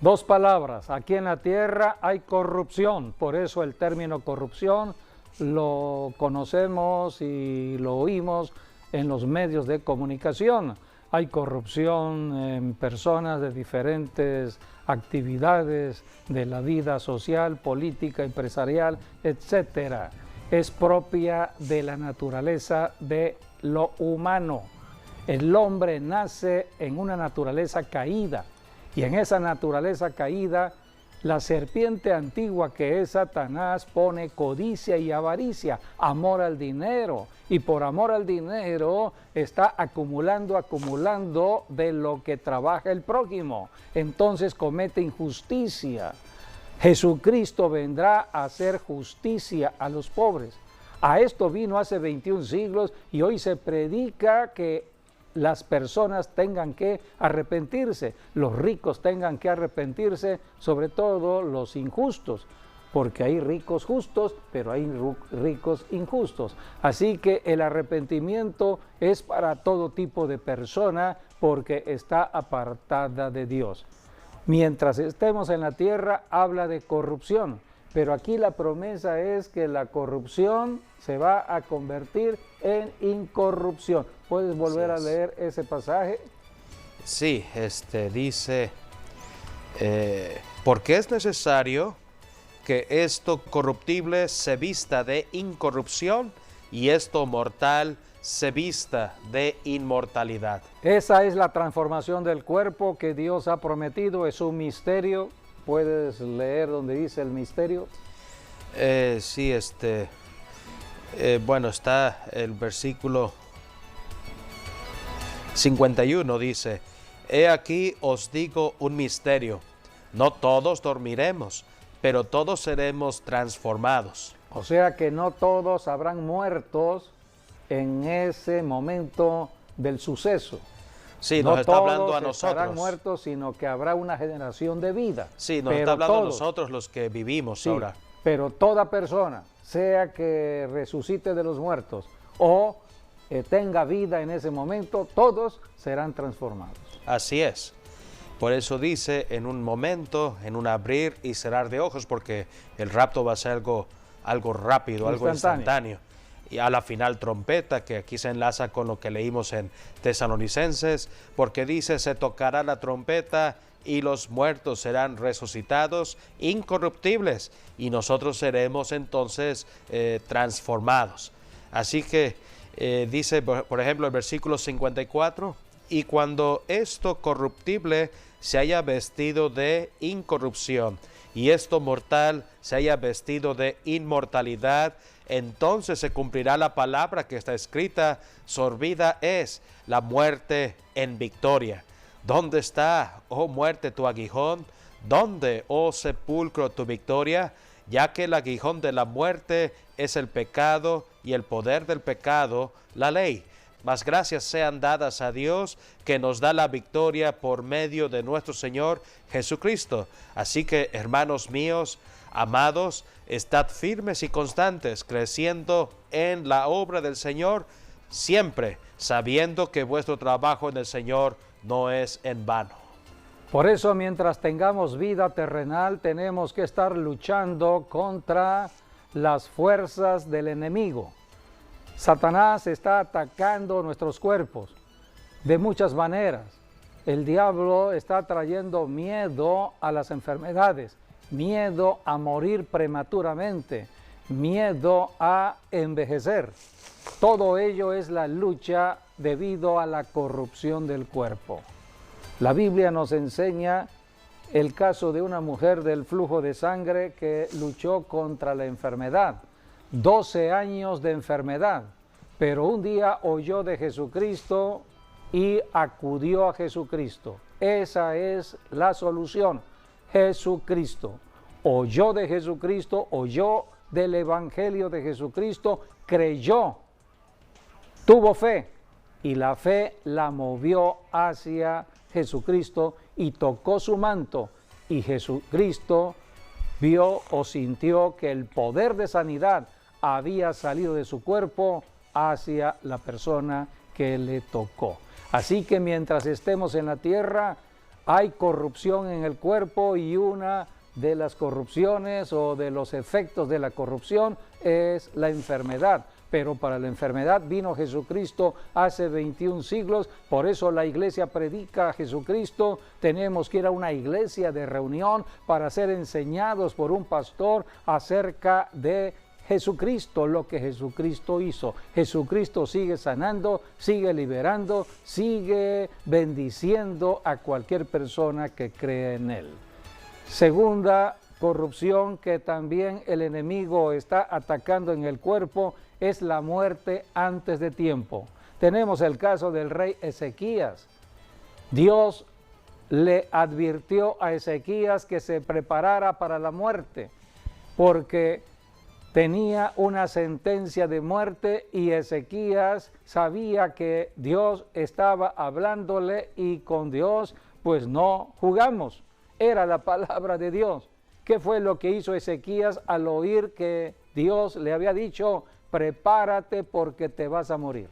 Dos palabras: aquí en la tierra hay corrupción, por eso el término corrupción lo conocemos y lo oímos en los medios de comunicación. Hay corrupción en personas de diferentes actividades de la vida social, política, empresarial, etcétera. Es propia de la naturaleza de lo humano. El hombre nace en una naturaleza caída y en esa naturaleza caída la serpiente antigua que es Satanás pone codicia y avaricia, amor al dinero, y por amor al dinero está acumulando de lo que trabaja el prójimo. Entonces comete injusticia. Jesucristo vendrá a hacer justicia a los pobres. A esto vino hace 21 siglos y hoy se predica que las personas tengan que arrepentirse, los ricos tengan que arrepentirse, sobre todo los injustos, porque hay ricos justos, pero hay ricos injustos. Así que el arrepentimiento es para todo tipo de persona porque está apartada de Dios. Mientras estemos en la tierra, habla de corrupción, pero aquí la promesa es que la corrupción se va a convertir en incorrupción. ¿Puedes volver a leer ese pasaje? Sí, dice, porque es necesario que esto corruptible se vista de incorrupción y esto mortal se vista de inmortalidad. Esa es la transformación del cuerpo que Dios ha prometido, es un misterio. ¿Puedes leer donde dice el misterio? Sí, bueno, está el versículo 51, dice, he aquí os digo un misterio, no todos dormiremos, pero todos seremos transformados. O sea que no todos habrán muertos en ese momento del suceso. Sí, nos está hablando a nosotros. No estarán muertos, sino que habrá una generación de vida. Sí, nos está hablando a nosotros los que vivimos ahora. Pero toda persona, sea que resucite de los muertos o tenga vida en ese momento, todos serán transformados. Así es. Por eso dice, en un momento, en un abrir y cerrar de ojos, porque el rapto va a ser algo rápido, algo instantáneo. Y a la final trompeta, que aquí se enlaza con lo que leímos en Tesalonicenses, porque dice, se tocará la trompeta y los muertos serán resucitados incorruptibles y nosotros seremos entonces transformados. Así que dice, por ejemplo, el versículo 54, y cuando esto corruptible se haya vestido de incorrupción y esto mortal se haya vestido de inmortalidad, entonces se cumplirá la palabra que está escrita, sorbida es la muerte en victoria. ¿Dónde está, oh muerte, tu aguijón? ¿Dónde, oh sepulcro, tu victoria? Ya que el aguijón de la muerte es el pecado y el poder del pecado, la ley. Mas gracias sean dadas a Dios que nos da la victoria por medio de nuestro Señor Jesucristo. Así que, hermanos míos, amados, estad firmes y constantes, creciendo en la obra del Señor, siempre sabiendo que vuestro trabajo en el Señor no es en vano. Por eso, mientras tengamos vida terrenal, tenemos que estar luchando contra las fuerzas del enemigo. Satanás está atacando nuestros cuerpos de muchas maneras. El diablo está trayendo miedo a las enfermedades, miedo a morir prematuramente, miedo a envejecer. Todo ello es la lucha debido a la corrupción del cuerpo. La Biblia nos enseña el caso de una mujer del flujo de sangre que luchó contra la enfermedad. 12 años de enfermedad, pero un día oyó de Jesucristo y acudió a Jesucristo. Esa es la solución, Jesucristo. Oyó de Jesucristo, oyó del Evangelio de Jesucristo, creyó, tuvo fe y la fe la movió hacia Jesucristo y tocó su manto y Jesucristo vio o sintió que el poder de sanidad había salido de su cuerpo hacia la persona que le tocó. Así que mientras estemos en la tierra hay corrupción en el cuerpo y una de las corrupciones o de los efectos de la corrupción es la enfermedad. Pero para la enfermedad vino Jesucristo hace 21 siglos, por eso la iglesia predica a Jesucristo. Tenemos que ir a una iglesia de reunión para ser enseñados por un pastor acerca de Jesucristo, lo que Jesucristo hizo. Jesucristo sigue sanando, sigue liberando, sigue bendiciendo a cualquier persona que cree en Él. Segunda corrupción que también el enemigo está atacando en el cuerpo es la muerte antes de tiempo. Tenemos el caso del rey Ezequías. Dios le advirtió a Ezequías que se preparara para la muerte, porque tenía una sentencia de muerte y Ezequías sabía que Dios estaba hablándole y con Dios pues no jugamos. Era la palabra de Dios. ¿Qué fue lo que hizo Ezequías al oír que Dios le había dicho, prepárate porque te vas a morir?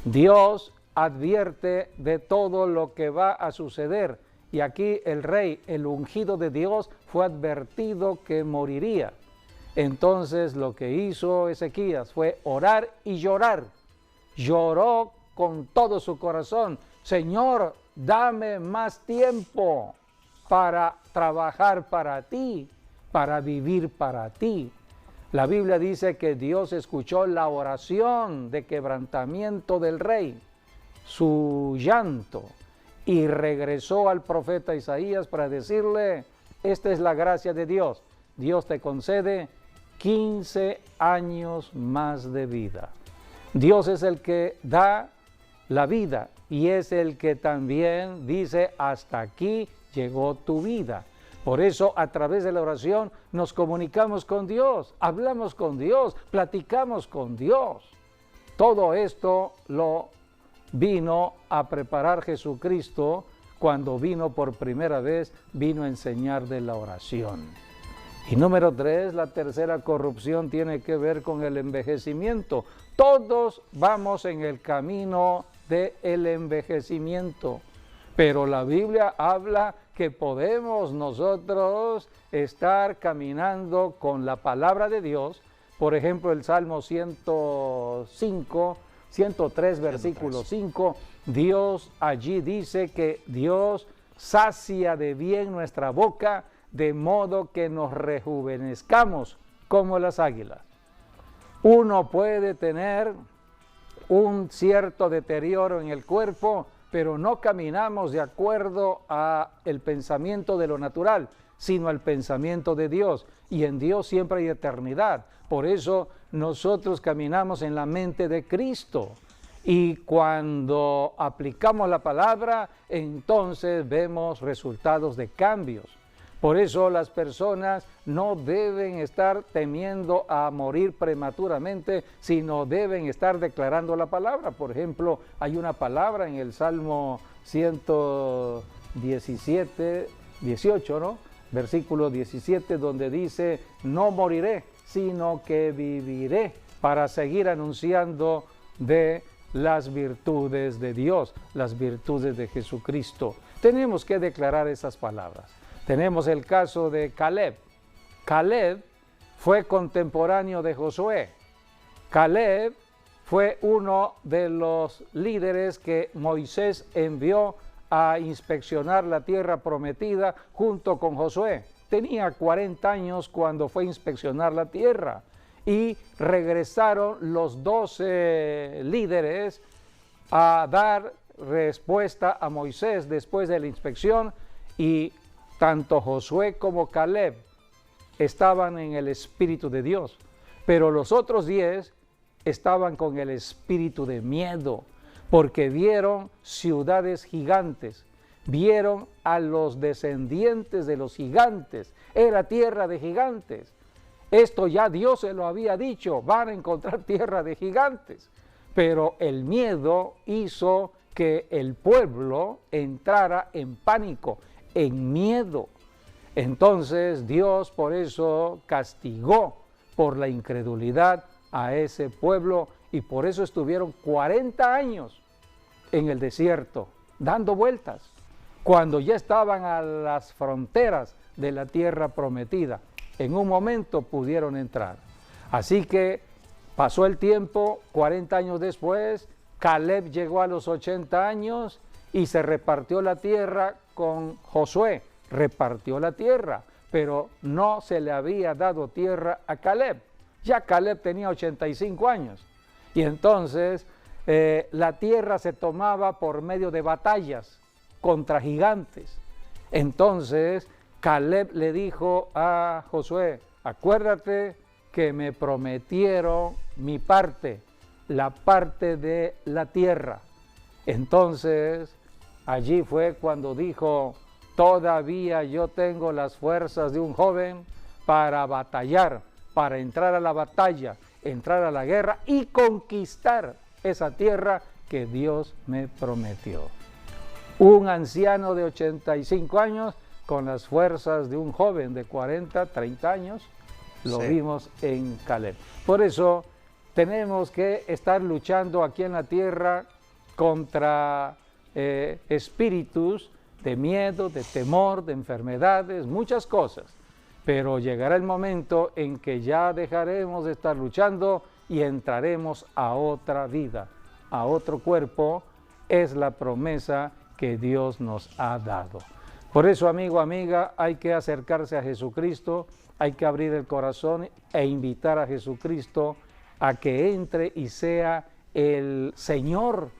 Dios advierte de todo lo que va a suceder y aquí el rey, el ungido de Dios, fue advertido que moriría. Entonces lo que hizo Ezequías fue orar y llorar. Lloró con todo su corazón. Señor, dame más tiempo para trabajar para ti, para vivir para ti. La Biblia dice que Dios escuchó la oración de quebrantamiento del rey, su llanto, y regresó al profeta Isaías para decirle, esta es la gracia de Dios. Dios te concede 15 años más de vida. Dios es el que da la vida y es el que también dice, hasta aquí llegó tu vida. Por eso a través de la oración nos comunicamos con Dios, hablamos con Dios, platicamos con Dios. Todo esto lo vino a preparar Jesucristo cuando vino por primera vez, vino a enseñar de la oración. Y número 3, la tercera corrupción tiene que ver con el envejecimiento. Todos vamos en el camino del envejecimiento, pero la Biblia habla que podemos nosotros estar caminando con la palabra de Dios. Por ejemplo, el Salmo 103, versículo 5, Dios allí dice que Dios sacia de bien nuestra boca, de modo que nos rejuvenezcamos como las águilas. Uno puede tener un cierto deterioro en el cuerpo, pero no caminamos de acuerdo al pensamiento de lo natural, sino al pensamiento de Dios. Y en Dios siempre hay eternidad. Por eso nosotros caminamos en la mente de Cristo. Y cuando aplicamos la palabra, entonces vemos resultados de cambios. Por eso las personas no deben estar temiendo a morir prematuramente, sino deben estar declarando la palabra. Por ejemplo, hay una palabra en el Salmo 18, ¿no? Versículo 17, donde dice, no moriré, sino que viviré para seguir anunciando de las virtudes de Dios, las virtudes de Jesucristo. Tenemos que declarar esas palabras. Tenemos el caso de Caleb. Caleb fue contemporáneo de Josué. Caleb fue uno de los líderes que Moisés envió a inspeccionar la tierra prometida junto con Josué. Tenía 40 años cuando fue a inspeccionar la tierra y regresaron los 12 líderes a dar respuesta a Moisés después de la inspección y tanto Josué como Caleb estaban en el Espíritu de Dios, pero los otros 10 estaban con el espíritu de miedo, porque vieron ciudades gigantes, vieron a los descendientes de los gigantes, era tierra de gigantes. Esto ya Dios se lo había dicho, van a encontrar tierra de gigantes, pero el miedo hizo que el pueblo entrara en pánico, en miedo. Entonces Dios por eso castigó por la incredulidad a ese pueblo y por eso estuvieron 40 años en el desierto dando vueltas cuando ya estaban a las fronteras de la tierra prometida. En un momento pudieron entrar. Así que pasó el tiempo, 40 años después, Caleb llegó a los 80 años y se repartió la tierra con Josué. Repartió la tierra, pero no se le había dado tierra a Caleb. Ya Caleb tenía 85 años. Y entonces la tierra se tomaba por medio de batallas contra gigantes. Entonces Caleb le dijo a Josué, acuérdate que me prometieron mi parte, la parte de la tierra. Entonces Allí fue cuando dijo: todavía yo tengo las fuerzas de un joven para batallar, para entrar a la batalla, entrar a la guerra y conquistar esa tierra que Dios me prometió. Un anciano de 85 años con las fuerzas de un joven de 40, 30 años, lo vimos en Caleb. Por eso tenemos que estar luchando aquí en la tierra contra espíritus de miedo, de temor, de enfermedades, muchas cosas. Pero llegará el momento en que ya dejaremos de estar luchando y entraremos a otra vida, a otro cuerpo. Es la promesa que Dios nos ha dado. Por eso, amigo, amiga, hay que acercarse a Jesucristo, hay que abrir el corazón e invitar a Jesucristo a que entre y sea el Señor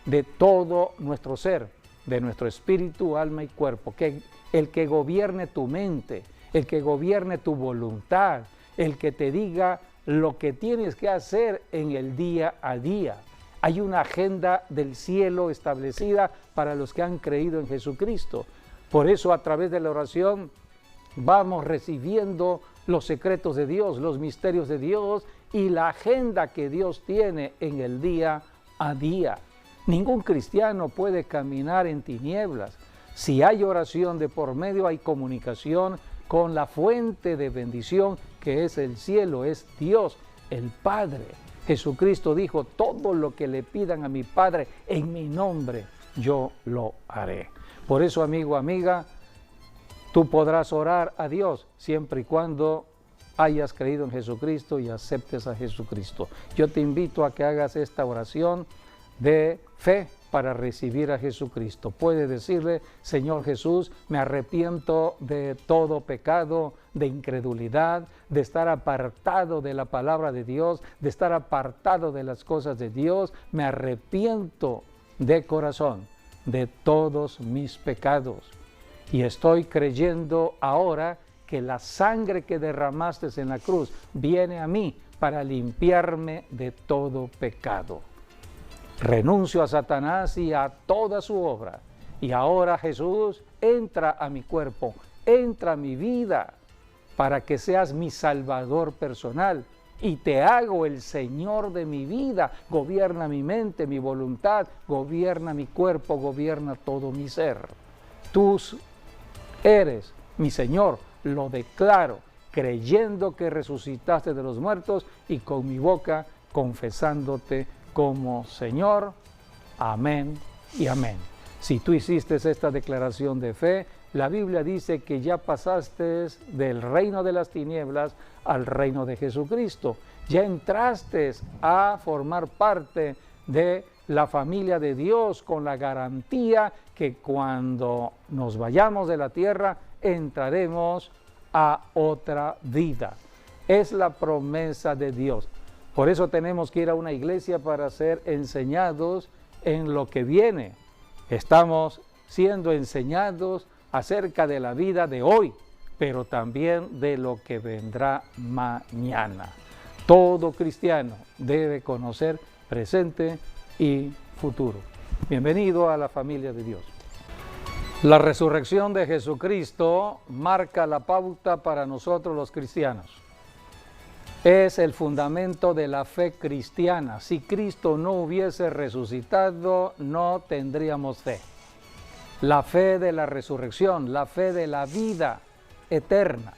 de todo nuestro ser, de nuestro espíritu, alma y cuerpo, que el que gobierne tu mente, el que gobierne tu voluntad, el que te diga lo que tienes que hacer en el día a día. Hay una agenda del cielo establecida para los que han creído en Jesucristo. Por eso, a través de la oración vamos recibiendo los secretos de Dios, los misterios de Dios y la agenda que Dios tiene en el día a día. Ningún cristiano puede caminar en tinieblas. Si hay oración de por medio, hay comunicación con la fuente de bendición que es el cielo, es Dios, el Padre. Jesucristo dijo: todo lo que le pidan a mi Padre en mi nombre, yo lo haré. Por eso, amigo, amiga, tú podrás orar a Dios siempre y cuando hayas creído en Jesucristo y aceptes a Jesucristo. Yo te invito a que hagas esta oración de fe para recibir a Jesucristo. Puedes decirle: Señor Jesús, me arrepiento de todo pecado, de incredulidad, de estar apartado de la palabra de Dios, de estar apartado de las cosas de Dios. Me arrepiento de corazón de todos mis pecados. Y estoy creyendo ahora que la sangre que derramaste en la cruz viene a mí para limpiarme de todo pecado. Renuncio a Satanás y a toda su obra. Y ahora, Jesús, entra a mi cuerpo, entra a mi vida, para que seas mi Salvador personal. Y te hago el Señor de mi vida. Gobierna mi mente, mi voluntad, gobierna mi cuerpo, gobierna todo mi ser. Tú eres mi Señor, lo declaro, creyendo que resucitaste de los muertos y con mi boca confesándote como Señor. Amén y amén. Si tú hiciste esta declaración de fe, la Biblia dice que ya pasaste del reino de las tinieblas al reino de Jesucristo. Ya entraste a formar parte de la familia de Dios con la garantía que cuando nos vayamos de la tierra entraremos a otra vida. Es la promesa de Dios. Por eso tenemos que ir a una iglesia para ser enseñados en lo que viene. Estamos siendo enseñados acerca de la vida de hoy, pero también de lo que vendrá mañana. Todo cristiano debe conocer presente y futuro. Bienvenido a la familia de Dios. La resurrección de Jesucristo marca la pauta para nosotros los cristianos. Es el fundamento de la fe cristiana. Si Cristo no hubiese resucitado, no tendríamos fe. La fe de la resurrección, la fe de la vida eterna.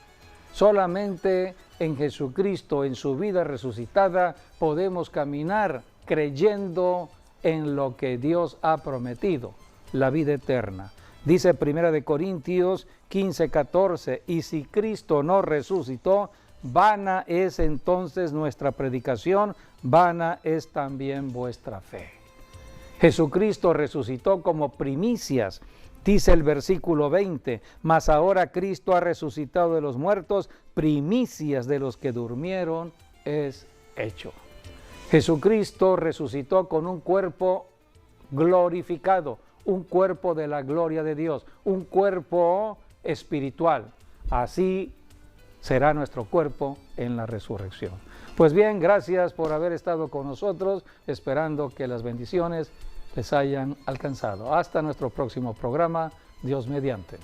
Solamente en Jesucristo, en su vida resucitada, podemos caminar creyendo en lo que Dios ha prometido, la vida eterna. Dice 1 Corintios 15:14, y si Cristo no resucitó, vana es entonces nuestra predicación, vana es también vuestra fe. Jesucristo resucitó como primicias, dice el versículo 20, mas ahora Cristo ha resucitado de los muertos, primicias de los que durmieron es hecho. Jesucristo resucitó con un cuerpo glorificado, un cuerpo de la gloria de Dios, un cuerpo espiritual. Así será nuestro cuerpo en la resurrección. Pues bien, gracias por haber estado con nosotros, esperando que las bendiciones les hayan alcanzado. Hasta nuestro próximo programa, Dios mediante.